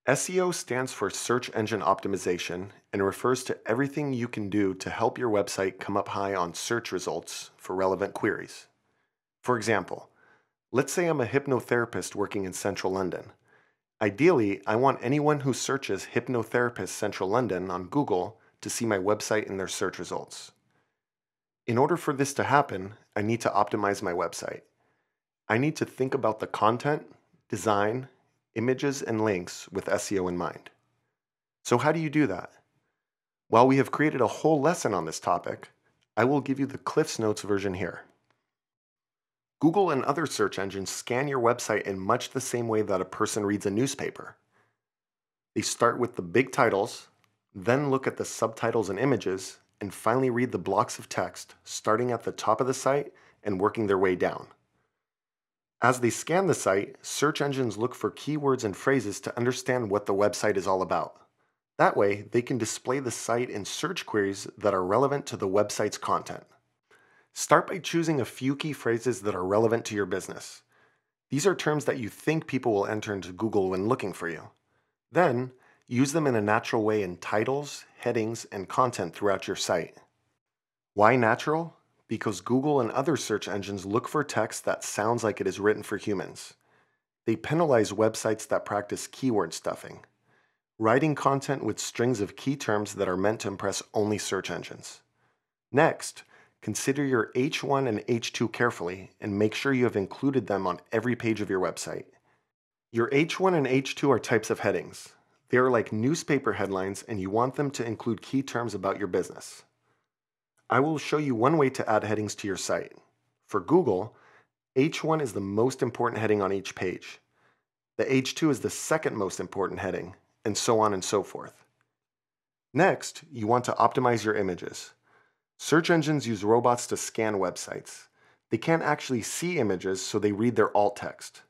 SEO stands for Search Engine Optimization and refers to everything you can do to help your website come up high on search results for relevant queries. For example, let's say I'm a hypnotherapist working in central London. Ideally, I want anyone who searches hypnotherapist central London on Google to see my website in their search results. In order for this to happen, I need to optimize my website. I need to think about the content, design, images, and links with SEO in mind. So how do you do that? While we have created a whole lesson on this topic, I will give you the Cliff's Notes version here. Google and other search engines scan your website in much the same way that a person reads a newspaper. They start with the big titles, then look at the subtitles and images, and finally read the blocks of text, starting at the top of the site and working their way down. As they scan the site, search engines look for keywords and phrases to understand what the website is all about. That way, they can display the site in search queries that are relevant to the website's content. Start by choosing a few key phrases that are relevant to your business. These are terms that you think people will enter into Google when looking for you. Then, use them in a natural way in titles, headings, and content throughout your site. Why natural? Because Google and other search engines look for text that sounds like it is written for humans. They penalize websites that practice keyword stuffing, writing content with strings of key terms that are meant to impress only search engines. Next, consider your H1 and H2 carefully and make sure you have included them on every page of your website. Your H1 and H2 are types of headings. They are like newspaper headlines and you want them to include key terms about your business. I will show you one way to add headings to your site. For Google, H1 is the most important heading on each page. The H2 is the second most important heading, and so on and so forth. Next, you want to optimize your images. Search engines use robots to scan websites. They can't actually see images, so they read their alt text.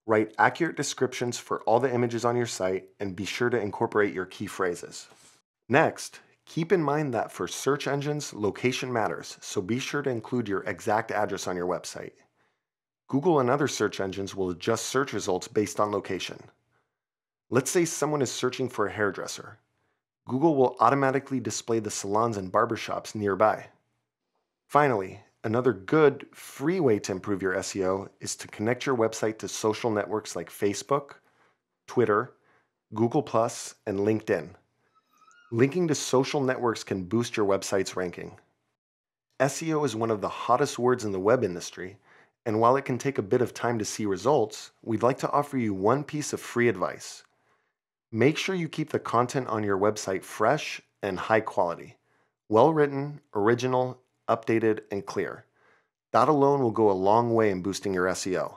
Write accurate descriptions for all the images on your site and be sure to incorporate your key phrases. Next, keep in mind that for search engines, location matters, so be sure to include your exact address on your website. Google and other search engines will adjust search results based on location. Let's say someone is searching for a hairdresser. Google will automatically display the salons and barbershops nearby. Finally, another good, free way to improve your SEO is to connect your website to social networks like Facebook, Twitter, Google+, and LinkedIn. Linking to social networks can boost your website's ranking. SEO is one of the hottest words in the web industry, and while it can take a bit of time to see results, we'd like to offer you one piece of free advice. Make sure you keep the content on your website fresh and high quality, well-written, original, updated, and clear. That alone will go a long way in boosting your SEO.